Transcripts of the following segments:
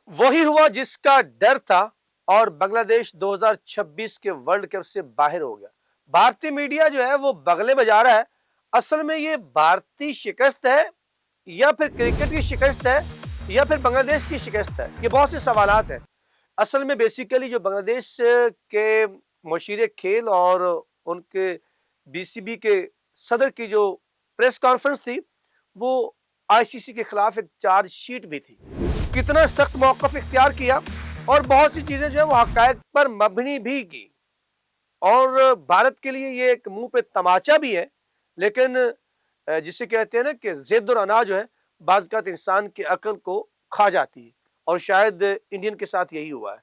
وہی ہوا جس کا ڈر تھا اور بنگلہ دیش 2026 کے ورلڈ کپ سے باہر ہو گیا۔ بھارتی میڈیا جو ہے وہ بغلے بجا رہا ہے، اصل میں یہ بھارتی شکست ہے یا پھر کرکٹ کی شکست ہے یا پھر بنگلہ دیش کی شکست ہے؟ یہ بہت سے سوالات ہیں۔ اصل میں بیسیکلی جو بنگلہ دیش کے مشیر کھیل اور ان کے بی سی بی کے صدر کی جو پریس کانفرنس تھی وہ آئی سی سی کے خلاف ایک چارج شیٹ بھی تھی۔ کتنا سخت موقف اختیار کیا اور بہت سی چیزیں جو ہے وہ حقائق پر مبنی بھی کی، اور بھارت کے لیے یہ ایک منہ پہ تماچا بھی ہے، لیکن جسے کہتے ہیں نا کہ ضد اور انا جو ہے بعض اوقات انسان کی عقل کو کھا جاتی ہے، اور شاید انڈین کے ساتھ یہی ہوا ہے۔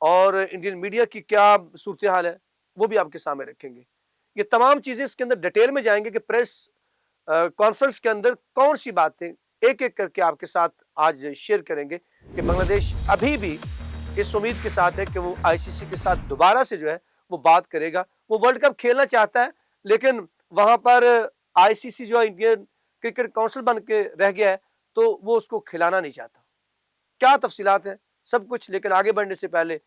اور انڈین میڈیا کی کیا صورتحال ہے وہ بھی آپ کے سامنے رکھیں گے۔ یہ تمام چیزیں اس کے اندر ڈیٹیل میں جائیں گے کہ پریس کانفرنس کے اندر کون سی باتیں ایک ایک کر کے آپ کے ساتھ آج شیئر کریں گے کہ بنگلہ دیش ابھی بھی اس امید کے ساتھ ہے کہ وہ آئی سی سی کے ساتھ دوبارہ سے جو ہے وہ بات کرے گا۔ وہ ورلڈ کپ کھیلنا چاہتا ہے لیکن وہاں پر آئی سی سی جو انڈین کرکٹ کونسل بن کے رہ گیا ہے تو وہ اس کو کھلانا نہیں چاہتا۔ کیا تفصیلات ہیں سب کچھ، لیکن آگے بڑھنے سے پہلے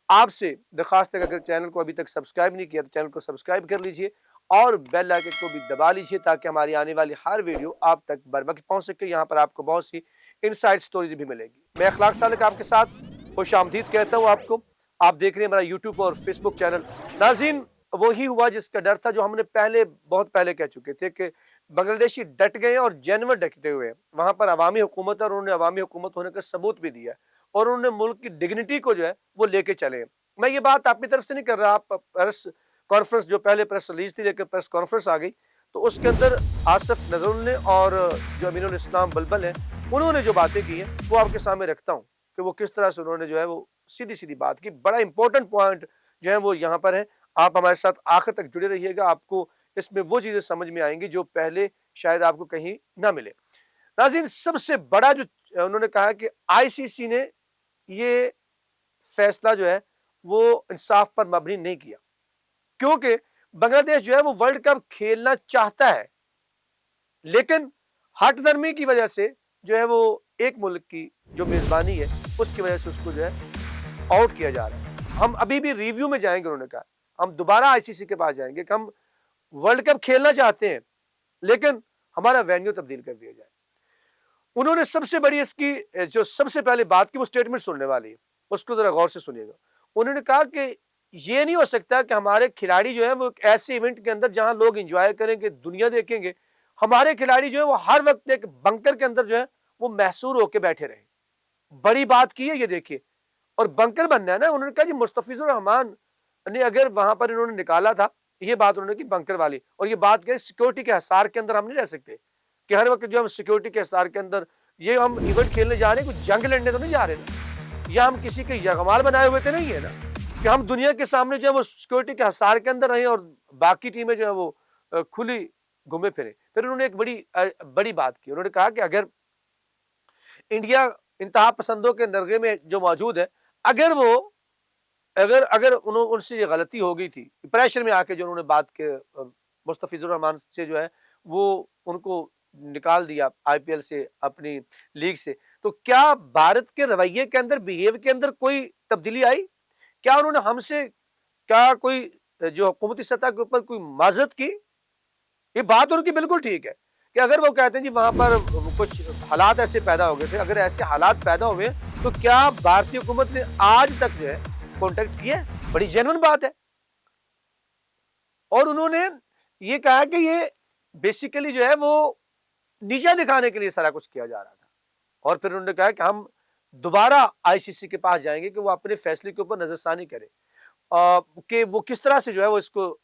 آپ سے درخواست ہے کہ اگر چینل کو ابھی تک سبسکرائب نہیں کیا تو چینل کو سبسکرائب کر لیجئے اور بیل آئکن کو بھی دبا لیجئے تاکہ ہماری آنے والی ہر ویڈیو آپ تک بر وقت پہنچ سکے۔ یہاں پر آپ کو بہت سی انسائٹ سٹوریز بھی ملے گی۔ میں اخلاق سالک آپ کے ساتھ خوش آمدید کہتا ہوں آپ کو۔ آپ دیکھ رہے ہیں ہمارا یوٹیوب اور فیس بک چینل۔ ناظرین، وہی ہوا جس کا ڈر تھا جو ہم نے بہت پہلے کہہ چکے تھے کہ بنگلہ دیشی ڈٹ گئے اور جینور ڈٹے ہوئے ہیں۔ وہاں پر عوامی حکومت ہے اور انہوں نے عوامی حکومت ہونے کا ثبوت بھی دیا ہے اور انہوں نے ملک کی ڈگنیٹی کو جو ہے وہ لے کے چلے ہیں۔ میں یہ بات اپنی طرف سے نہیں کر رہا، آپ پریس کانفرنس جو پہلے پریس ریلیز تھی لیکن پریس کانفرنس آ گئی تو اس کے اندر آصف نظر نے اور جو امین الاسلام بلبل ہیں انہوں نے جو باتیں کی ہیں وہ آپ کے سامنے رکھتا ہوں کہ وہ کس طرح سے انہوں نے جو ہے وہ سیدھی سیدھی بات کی۔ بڑا امپورٹنٹ پوائنٹ جو ہے وہ یہاں پر ہے، آپ ہمارے ساتھ آخر تک جڑے رہیے گا، آپ کو اس میں وہ چیزیں سمجھ میں آئیں گی جو پہلے شاید آپ کو کہیں نہ ملے۔ ناظرین، سب سے بڑا جو انہوں نے کہا کہ آئی سی سی نے یہ فیصلہ جو ہے وہ انصاف پر مبنی نہیں کیا، کیونکہ بنگلہ دیش جو ہے وہ ورلڈ کپ کھیلنا چاہتا ہے لیکن ہٹ درمی کی وجہ سے جو ہے وہ ایک ملک کی جو میزبانی ہے اس کی وجہ سے اس کو جو ہے آؤٹ کیا جا رہا ہے۔ ہم ابھی بھی ریویو میں جائیں گے، انہوں نے کہا ہم دوبارہ آئی سی سی کے پاس جائیں گے کہ ہم ورلڈ کپ کھیلنا چاہتے ہیں لیکن ہمارا وینیو تبدیل کر دیا جائے۔ انہوں نے سب سے بڑی اس کی جو سب سے پہلے بات کی وہ سٹیٹمنٹ سننے والی ہے، اس کو ذرا غور سے سنیے گا۔ انہوں نے کہا کہ یہ نہیں ہو سکتا کہ ہمارے کھلاڑی جو ہے وہ ایک ایسے ایونٹ کے اندر جہاں لوگ انجوائے کریں گے، دنیا دیکھیں گے، ہمارے کھلاڑی جو ہے وہ ہر وقت ایک بنکر کے اندر جو ہے وہ محصور ہو کے بیٹھے رہیں۔ بڑی بات کی ہے یہ دیکھیے، اور بنکر بننا ہے نا۔ انہوں نے کہا جی مستفیض الرحمان نے اگر وہاں پر انہوں نے نکالا تھا یہ بات انہوں نے کی بنکر والی، اور یہ بات کہ سیکورٹی کے حصار کے اندر ہم نہیں رہ سکتے کہ ہر وقت جو ہم سیکورٹی کے حصار کے اندر یہ ہم ایونٹ کھیلنے جا رہے ہیں، کوئی جنگ لڑنے تو نہیں جا رہے نا، یا ہم کسی کے یغمال بنائے ہوئے تھے نہیں ہے نا کہ ہم دنیا کے سامنے جو ہے وہ سیکورٹی کے حصار کے اندر رہیں اور باقی ٹیمیں جو ہے وہ کھلی گھومے پھرے۔ پھر انہوں نے ایک بڑی بات کی، انہوں نے کہا کہ اگر انڈیا انتہا پسندوں کے نرغے میں جو موجود ہے، اگر ان سے یہ غلطی ہو گئی تھی پریشر میں آ کے جو انہوں نے بات کے مستفیض الرحمان سے جو ہے وہ ان کو نکال دیا آئی پی ایل سے، اپنی لیگ سے، تو کیا بھارت کے رویے کے اندر بیہیو کے اندر کوئی تبدیلی آئی؟ کیا انہوں نے ہم سے کیا کوئی جو حکومتی سطح کے اوپر کوئی معذرت کی؟ یہ بات ان کی بالکل ٹھیک ہے کہ اگر وہ کہتے ہیں جی وہاں پر کچھ حالات ایسے پیدا ہو گئے تھے، اگر ایسے حالات پیدا ہوئے تو کیا بھارتی حکومت نے آج تک جو ہے کانٹیکٹ کیا ہے؟ بڑی جینوئن بات ہے۔ اور انہوں نے یہ کہا کہ یہ بیسیکلی جو ہے وہ نیچا دکھانے کے لیے سارا کچھ کیا جا رہا تھا، اور پھر انہوں نے کہا کہ ہم دوبارہ آئی سی سی کے پاس جائیں گے کہ وہ اپنے فیصلے کے اوپر نظر ثانی کرے کہ وہ کس طرح سے جو ہے وہ اس کو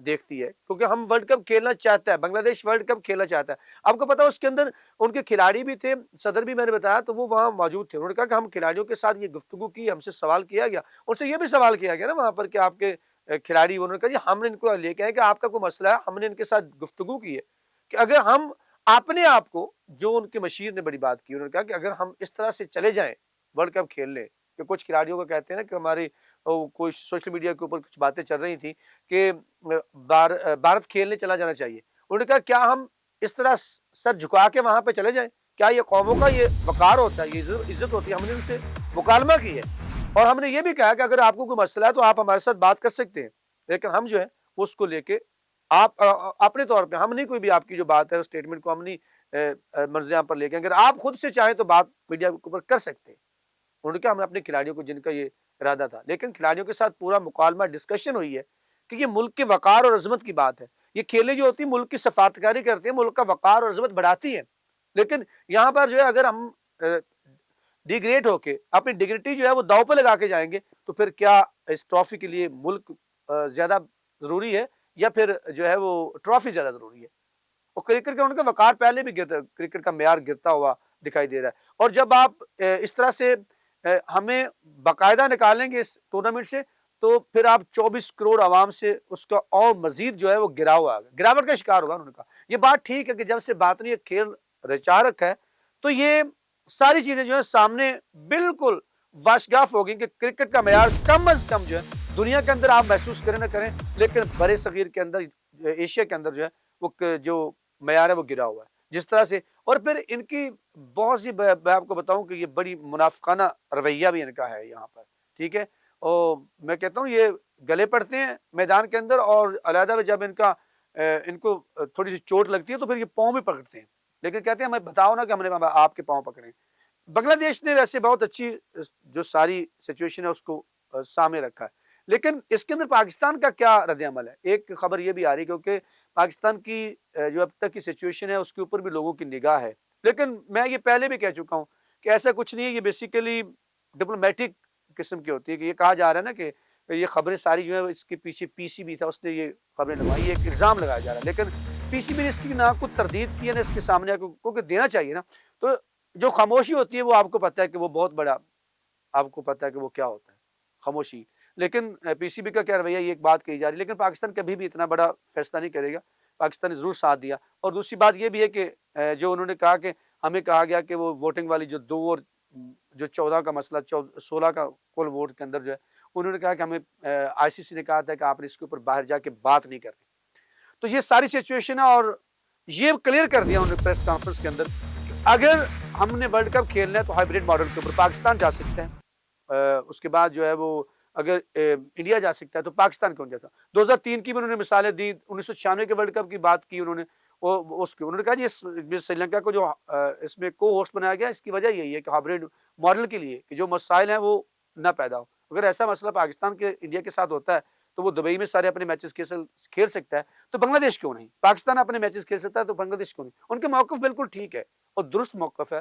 دیکھتی ہے، کیونکہ ہم ورلڈ کپ کھیلنا چاہتا ہے، بنگلہ دیش ورلڈ کپ کھیلنا چاہتا ہے۔ آپ کو پتا اس کے اندر ان کے کھلاڑی بھی تھے، صدر بھی میں نے بتایا تو وہ وہاں موجود تھے۔ انہوں نے کہا کہ ہم کھلاڑیوں کے ساتھ یہ گفتگو کی، ہم سے سوال کیا گیا، ان سے یہ بھی سوال کیا گیا نا وہاں پر کہ آپ کے کھلاڑی، انہوں نے کہا جی ہم نے ان کو لے کے آئے کہ آپ کا کوئی مسئلہ ہے، ہم نے ان کے ساتھ گفتگو کی ہے کہ اگر ہم اپنے آپ کو، جو ان کے مشیر نے بڑی بات کی، انہوں نے کہا کہ اگر ہم اس طرح سے چلے جائیں ورلڈ کپ کھیلنے، کہ کچھ کھلاڑیوں کو کہتے ہیں نا کہ ہماری کوئی سوشل میڈیا کے اوپر کچھ باتیں چل رہی تھیں کہ بھارت کھیلنے چلا جانا چاہیے، انہوں نے کہا کیا ہم اس طرح سر جھکا کے وہاں پہ چلے جائیں؟ کیا یہ قوموں کا یہ وقار ہوتا ہے, یہ عزت ہوتی ہے؟ ہم نے ان سے مکالمہ کی ہے اور ہم نے یہ بھی کہا کہ اگر آپ کو کوئی مسئلہ ہے تو آپ ہمارے ساتھ بات کر سکتے ہیں, لیکن ہم جو ہے اس کو لے کے آپ اپنے طور پہ ہم نہیں کوئی بھی آپ کی جو بات ہے اسٹیٹمنٹ کو ہم نہیں مرزیاں پر لے کے, اگر آپ خود سے چاہیں تو بات میڈیا کے اوپر کر سکتے ہیں. انہوں نے کہا ہم نے اپنے کھلاڑیوں کو, جن کا یہ ارادہ تھا, لیکن کھلاڑیوں کے ساتھ پورا مکالمہ ڈسکشن ہوئی ہے کہ یہ ملک کے وقار اور عظمت کی بات ہے. یہ کھیلیں جو ہوتی ہیں ملک کی سفارتکاری کرتی ہیں, ملک کا وقار اور عظمت بڑھاتی ہے, لیکن یہاں پر جو ہے اگر ہم ڈیگریڈ ہو کے اپنی ڈگنیٹی جو ہے وہ داؤ پہ لگا کے جائیں گے تو پھر کیا اس ٹرافی کے لیے ملک زیادہ ضروری ہے یا پھر جو ہے وہ ٹرافی زیادہ ضروری ہے؟ اور کرکٹ کا ان کا وقار پہلے بھی گرتا, کرکٹ کا معیار گرتا ہوا دکھائی دے رہا ہے. اور جب آپ اس طرح سے ہمیں باقاعدہ نکالیں گے اس ٹورنامنٹ سے تو پھر آپ 24 کروڑ عوام سے اس کا اور مزید جو ہے وہ گراوٹ کا شکار ہوگا. انہوں نے کہا یہ بات ٹھیک ہے کہ جب سے باطنی کھیل رچا رکھا ہے تو یہ ساری چیزیں جو ہے سامنے بالکل واشگاف ہو گئی کہ کرکٹ کا معیار کم از کم جو ہے دنیا کے اندر آپ محسوس کریں نہ کریں, لیکن برے صغیر کے اندر, ایشیا کے اندر جو ہے وہ جو معیار ہے وہ گرا ہوا ہے جس طرح سے. اور پھر ان کی بہت سی, میں آپ کو بتاؤں کہ یہ بڑی منافقانہ رویہ بھی ان کا ہے یہاں پر, ٹھیک ہے. اور میں کہتا ہوں یہ گلے پڑتے ہیں میدان کے اندر اور علیحدہ جب ان کو تھوڑی سی چوٹ لگتی ہے تو پھر یہ پاؤں بھی پکڑتے ہیں, لیکن کہتے ہیں ہمیں بتاؤ نا کہ ہم نے آپ کے پاؤں پکڑے. بنگلہ دیش نے ویسے بہت اچھی جو ساری سچویشن ہے اس کو سامنے رکھا ہے, لیکن اس کے اندر پاکستان کا کیا رد عمل ہے؟ ایک خبر یہ بھی آ رہی ہے کیونکہ پاکستان کی جو اب تک کی سچویشن ہے اس کے اوپر بھی لوگوں کی نگاہ ہے, لیکن میں یہ پہلے بھی کہہ چکا ہوں کہ ایسا کچھ نہیں ہے. یہ بیسیکلی ڈپلومیٹک قسم کی ہوتی ہے کہ یہ کہا جا رہا ہے نا کہ یہ خبریں ساری جو ہے اس کے پیچھے پی سی بی تھا, اس نے یہ خبریں لگوائی, یہ ایک الزام لگایا جا رہا ہے, لیکن پی سی بی نے اس کی نہ کچھ تردید کی ہے نہ اس کے سامنے کیونکہ دینا چاہیے نا. تو جو خاموشی ہوتی ہے وہ آپ کو پتہ ہے کہ وہ بہت بڑا, آپ کو پتہ ہے کہ وہ کیا ہوتا ہے خاموشی. لیکن پی سی بی کا کیا رویہ, یہ ایک بات کہی جا رہی ہے, لیکن پاکستان کبھی بھی اتنا بڑا فیصلہ نہیں کرے گا. پاکستان نے ضرور ساتھ دیا. اور دوسری بات یہ بھی ہے کہ جو انہوں نے کہا کہ ہمیں کہا گیا کہ وہ ووٹنگ والی جو 2 اور جو 14 کا مسئلہ, 16 کا کل ووٹ کے اندر جو ہے انہوں نے کہا کہ ہمیں آئی سی سی نے کہا تھا کہ آپ نے اس کے اوپر باہر جا کے بات نہیں کرنی. تو یہ ساری سچویشن ہے اور یہ کلیئر کر دیا انہوں نے پریس کانفرنس کے اندر کہ اگر ہم نے ورلڈ کپ کھیلنا ہے تو ہائیبریڈ ماڈل کے اوپر پاکستان جا سکتے ہیں. اس کے بعد جو ہے وہ اگر انڈیا جا سکتا ہے تو پاکستان کیوں جاتا. 2003 کی بھی انہوں نے مثالیں دی, 1996 کے ورلڈ کپ کی بات کی انہوں نے, انہوں نے کہا جی سری لنکا کو جو اس میں کو ہوسٹ بنایا گیا اس کی وجہ یہی ہے کہ ہائیبریڈ ماڈل کے لیے کہ جو مسائل ہیں وہ نہ پیدا ہو. اگر ایسا مسئلہ پاکستان کے انڈیا کے ساتھ ہوتا ہے تو وہ دبئی میں سارے اپنے میچز کھیل سکتا ہے, تو بنگلہ دیش کیوں نہیں؟ پاکستان اپنے میچز کھیل سکتا ہے تو بنگلہ دیش کیوں نہیں؟ ان کے موقف بالکل ٹھیک ہے اور درست موقف ہے.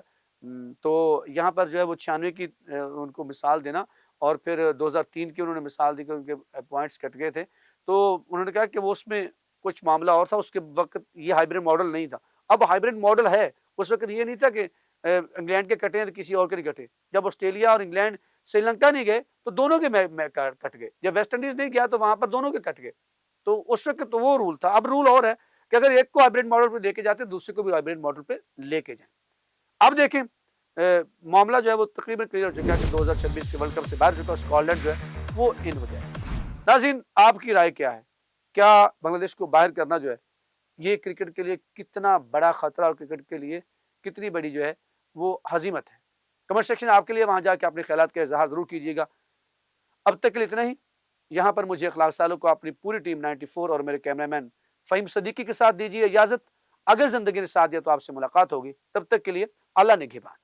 تو یہاں پر جو ہے وہ 96 کی ان کو مثال دینا اور پھر 2003 کی انہوں نے مثال دی کہ ان کے پوائنٹس کٹ گئے تھے, تو انہوں نے کہا کہ وہ اس میں کچھ معاملہ اور تھا, اس کے وقت یہ ہائیبریڈ ماڈل نہیں تھا. اب ہائیبریڈ ماڈل ہے, اس وقت یہ نہیں تھا کہ انگلینڈ کے کٹے ہیں تو کسی اور کے نہیں کٹے. جب آسٹریلیا اور انگلینڈ سری لنکا نہیں گئے تو دونوں کے کٹ گئے, جب ویسٹ انڈیز نہیں گیا تو وہاں پر دونوں کے کٹ گئے. تو اس وقت تو وہ رول تھا. اب رول اور ہے کہ اگر ایک کو ہائیبریڈ ماڈل پہ لے کے جاتے دوسرے کو بھی ہائیبریڈ ماڈل پہ لے کے جائیں. اب دیکھیں معاملہ جو ہے وہ تقریباً کلیئر ہو چکا ہے کہ 2026 کے ورلڈ کپ سے باہر چکا, اسکاٹ لینڈ جو ہے وہ ان ہو جائے. ناظرین آپ کی رائے کیا ہے؟ کیا بنگلہ دیش کو باہر کرنا جو ہے یہ کرکٹ کے لیے کتنا بڑا خطرہ اور کرکٹ کے لیے کتنی بڑی جو ہے وہ ہزیمت ہے؟ کمنٹ سیکشن آپ کے لیے, وہاں جا کے اپنے خیالات کا اظہار ضرور کیجیے گا. اب تک کے لیے اتنا ہی. یہاں پر مجھے اخلاق سالوں کو اپنی پوری ٹیم 94 اور میرے کیمرہ مین فہیم صدیقی کے ساتھ دیجیے اجازت. اگر زندگی نے ساتھ دیا تو آپ سے ملاقات ہوگی. تب تک کے لیے اللہ نگہبان.